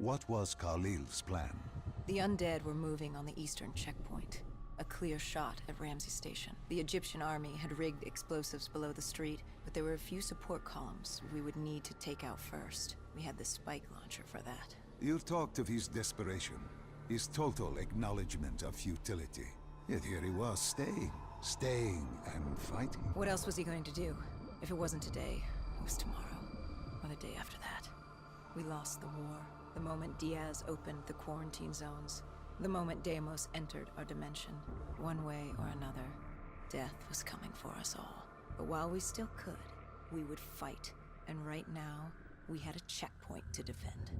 What was Khalil's plan? The undead were moving on the eastern checkpoint. A clear shot at Ramsey Station. The Egyptian army had rigged explosives below the street, but there were a few support columns we would need to take out first. We had the spike launcher for that. You talked of his desperation, his total acknowledgement of futility. Yet here he was, staying and fighting. What else was he going to do? If it wasn't today, it was tomorrow, or the day after that. We lost the war, the moment Diaz opened the quarantine zones, the moment Deimos entered our dimension. One way or another, death was coming for us all. But while we still could, we would fight. And right now, we had a checkpoint to defend.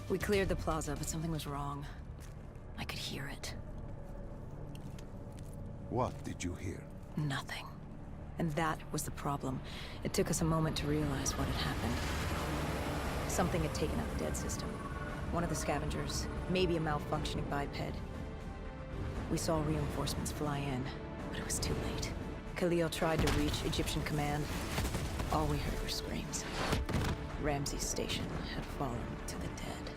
We cleared the plaza, but something was wrong. I could hear it. What did you hear? Nothing. And that was the problem. It took us a moment to realize what had happened. Something had taken out the dead system. One of the scavengers, maybe a malfunctioning biped. We saw reinforcements fly in, but it was too late. Khalil tried to reach Egyptian command. All we heard were screams. Ramses Station had fallen to the dead.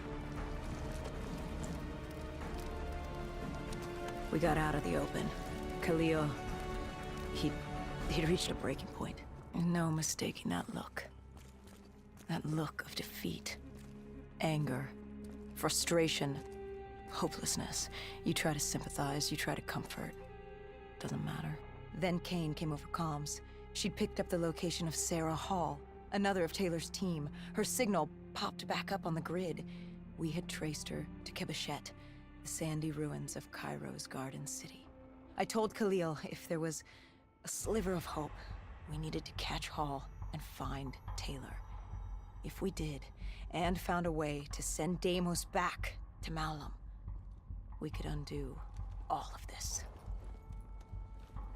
We got out of the open. Khalil, he'd reached a breaking point. No mistaking that look. That look of defeat, anger, frustration, hopelessness. You try to sympathize, you try to comfort. Doesn't matter. Then Kane came over comms. She'd picked up the location of Sarah Hall, another of Taylor's team. Her signal popped back up on the grid. We had traced her to Kebeshet, the sandy ruins of Cairo's Garden City. I told Khalil if there was a sliver of hope, we needed to catch Hall and find Taylor. If we did, and found a way to send Deimos back to Malum, we could undo all of this.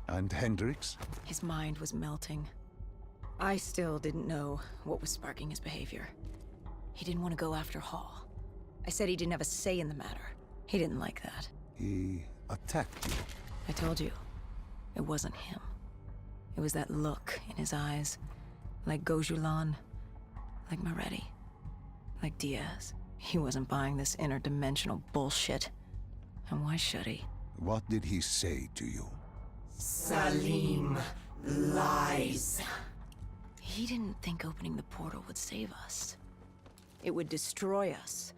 And Hendricks? His mind was melting. I still didn't know what was sparking his behavior. He didn't want to go after Hall. I said he didn't have a say in the matter. He didn't like that. He attacked you. I told you, it wasn't him. It was that look in his eyes, like Gojulan, like Moretti, like Diaz. He wasn't buying this interdimensional bullshit. And why should he? What did he say to you? Salim lies. He didn't think opening the portal would save us. It would destroy us.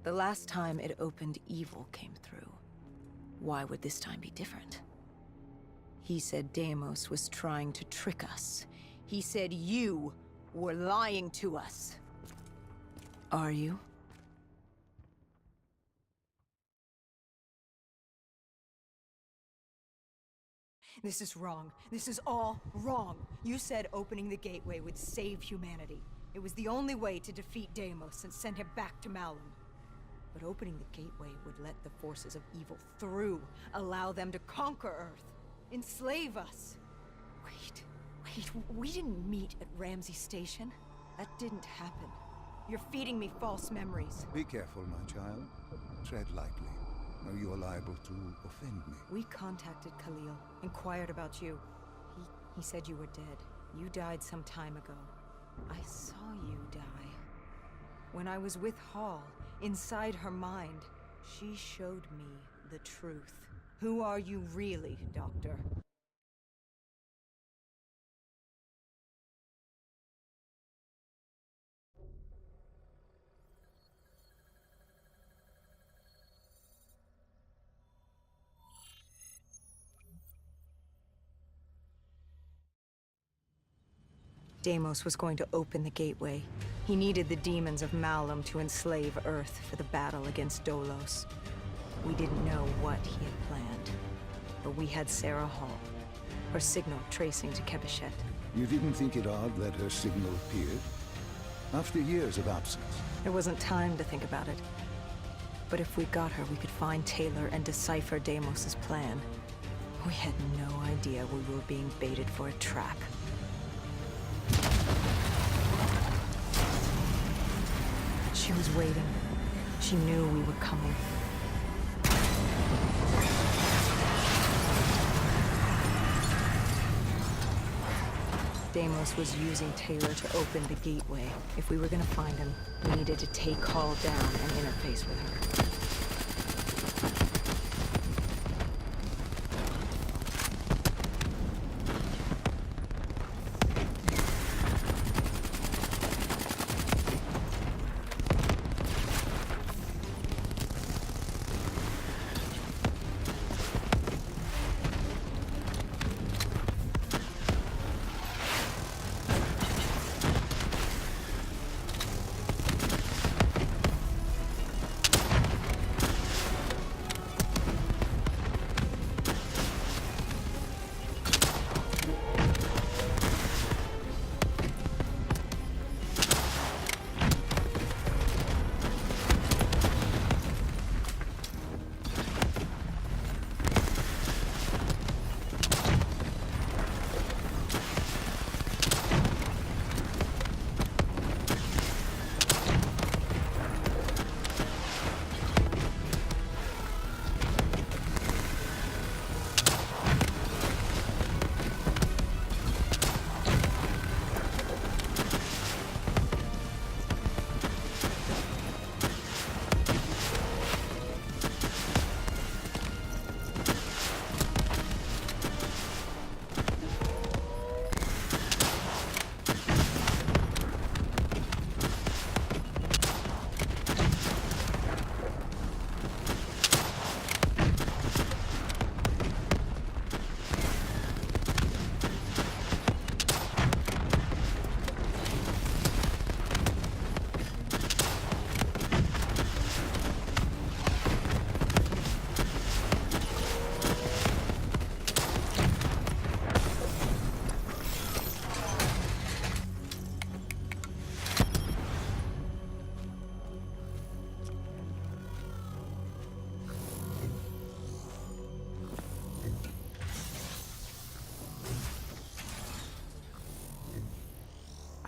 The last time it opened, evil came through. Why would this time be different? He said Deimos was trying to trick us. He said you were lying to us. Are you? This is wrong. This is all wrong. You said opening the gateway would save humanity. It was the only way to defeat Deimos and send him back to Malum. But opening the gateway would let the forces of evil through, allow them to conquer Earth, enslave us. Wait, we didn't meet at Ramsey Station. That didn't happen. You're feeding me false memories. Be careful, my child. Tread lightly, or you are liable to offend me. We contacted Khalil, inquired about you. He said you were dead. You died some time ago. I saw you die. When I was with Hall, inside her mind, she showed me the truth. Who are you really, Doctor? Deimos was going to open the gateway. He needed the demons of Malum to enslave Earth for the battle against Dolos. We didn't know what he had planned, but we had Sarah Hall, her signal tracing to Kebeshet. You didn't think it odd that her signal appeared? After years of absence. There wasn't time to think about it. But if we got her, we could find Taylor and decipher Deimos' plan. We had no idea we were being baited for a trap. She was waiting. She knew we were coming. Deimos was using Taylor to open the gateway. If we were gonna find him, we needed to take Hall down and interface with her.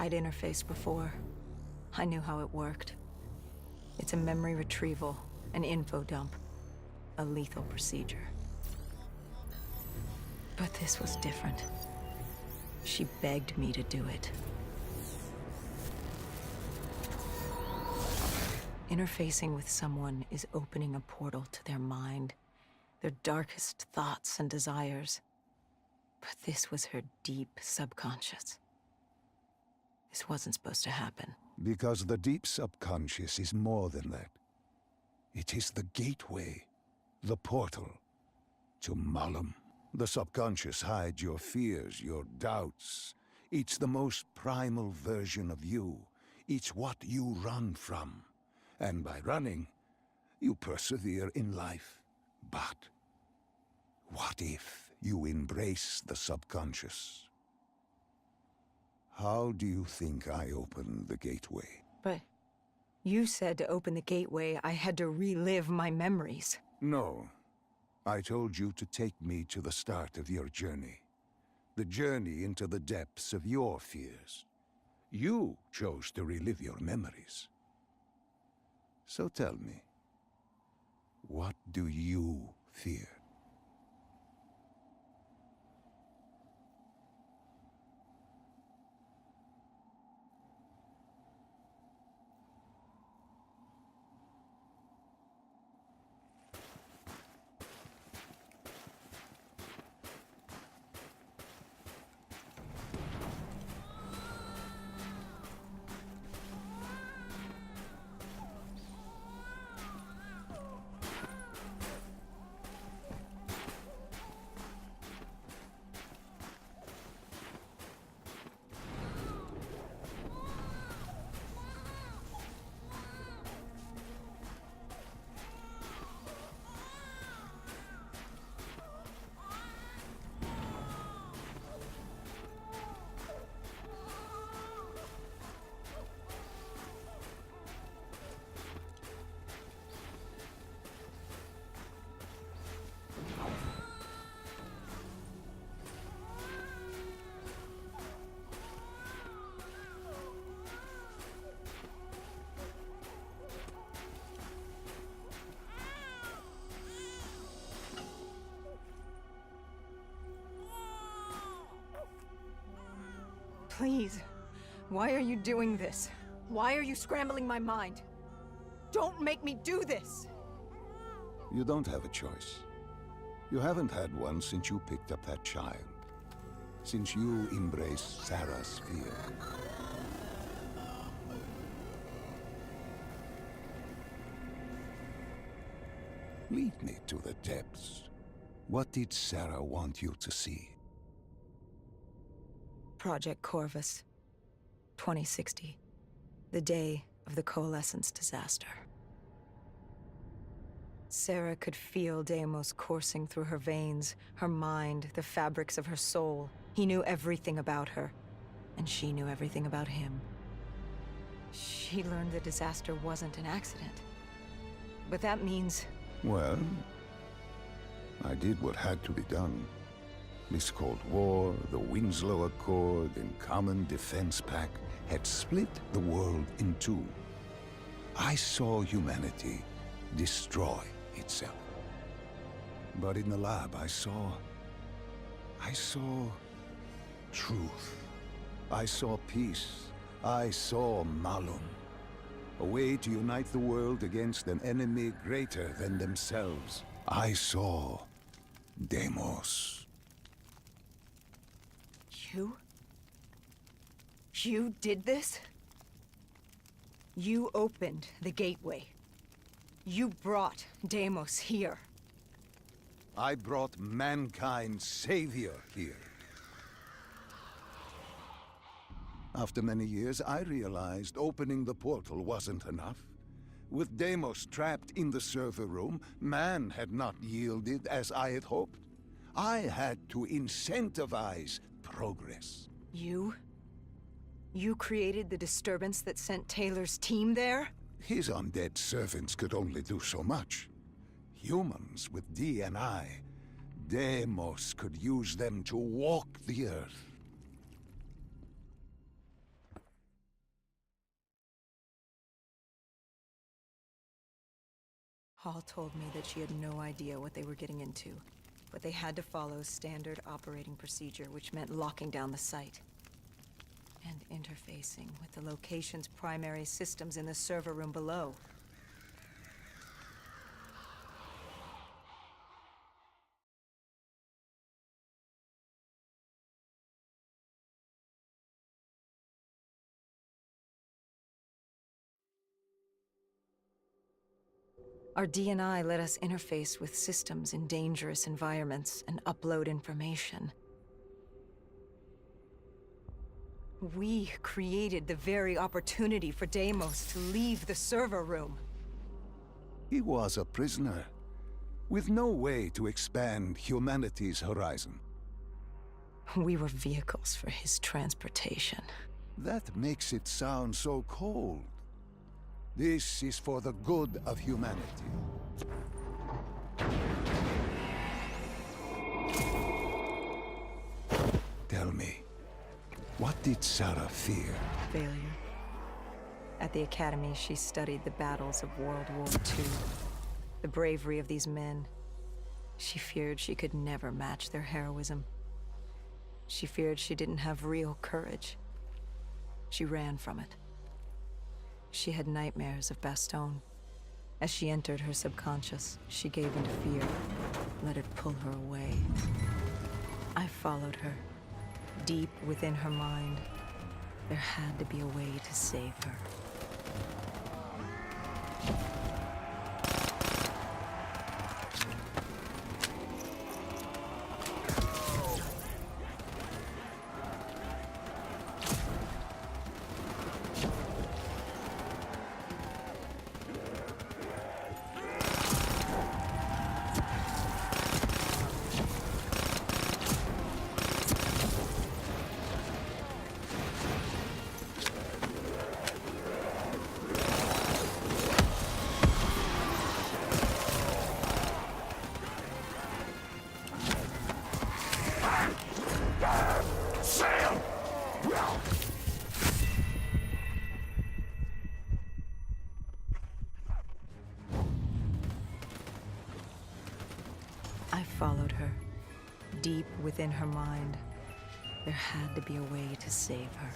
I'd interfaced before. I knew how it worked. It's a memory retrieval, an info dump, a lethal procedure. But this was different. She begged me to do it. Interfacing with someone is opening a portal to their mind, their darkest thoughts and desires. But this was her deep subconscious. This wasn't supposed to happen. Because the deep subconscious is more than that. It is the gateway, the portal, to Malum. The subconscious hides your fears, your doubts. It's the most primal version of you. It's what you run from. And by running, you persevere in life. But what if you embrace the subconscious? How do you think I opened the gateway? But you said to open the gateway, I had to relive my memories. No. I told you to take me to the start of your journey. The journey into the depths of your fears. You chose to relive your memories. So tell me, what do you fear? Please, why are you doing this? Why are you scrambling my mind? Don't make me do this! You don't have a choice. You haven't had one since you picked up that child. Since you embraced Sarah's fear. Lead me to the depths. What did Sarah want you to see? Project Corvus, 2060. The day of the Coalescence disaster. Sarah could feel Deimos coursing through her veins, her mind, the fabrics of her soul. He knew everything about her, and she knew everything about him. She learned the disaster wasn't an accident. But that means... Well, I did what had to be done. This Cold War, the Winslow Accord, and Common Defense Pact had split the world in two. I saw humanity destroy itself. But in the lab, I saw truth. I saw peace. I saw Malum. A way to unite the world against an enemy greater than themselves. I saw Deimos. You did this? You opened the gateway. You brought Deimos here. I brought mankind's savior here. After many years, I realized opening the portal wasn't enough. With Deimos trapped in the server room, man had not yielded as I had hoped. I had to incentivize progress. You created the disturbance that sent Taylor's team there? His undead servants could only do so much. Humans with DNI, Deimos could use them to walk the earth. Hall told me that she had no idea what they were getting into, but they had to follow standard operating procedure, which meant locking down the site and interfacing with the location's primary systems in the server room below. Our DNI let us interface with systems in dangerous environments and upload information. We created the very opportunity for Deimos to leave the server room. He was a prisoner, with no way to expand humanity's horizon. We were vehicles for his transportation. That makes it sound so cold. This is for the good of humanity. Tell me, what did Sarah fear? Failure. At the Academy, she studied the battles of World War II. The bravery of these men. She feared she could never match their heroism. She feared she didn't have real courage. She ran from it. She had nightmares of Bastogne. As she entered her subconscious, she gave into fear, let it pull her away. I followed her. Deep within her mind, there had to be a way to save her. I followed her. Deep within her mind, there had to be a way to save her.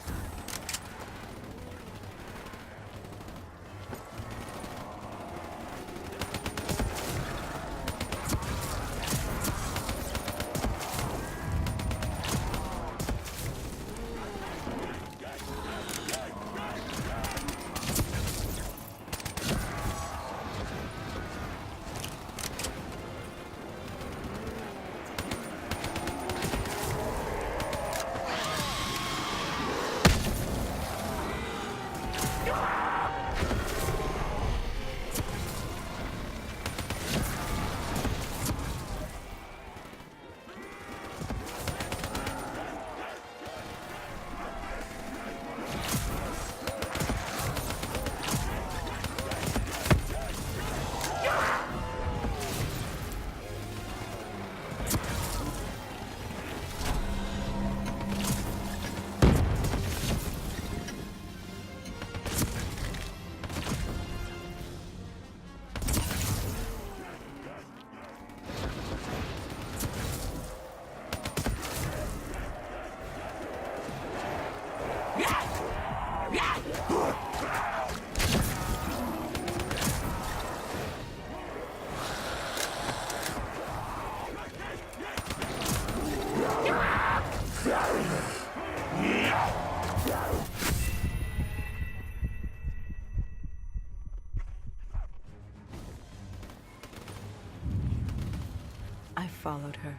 I followed her.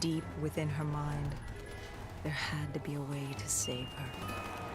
Deep within her mind, there had to be a way to save her.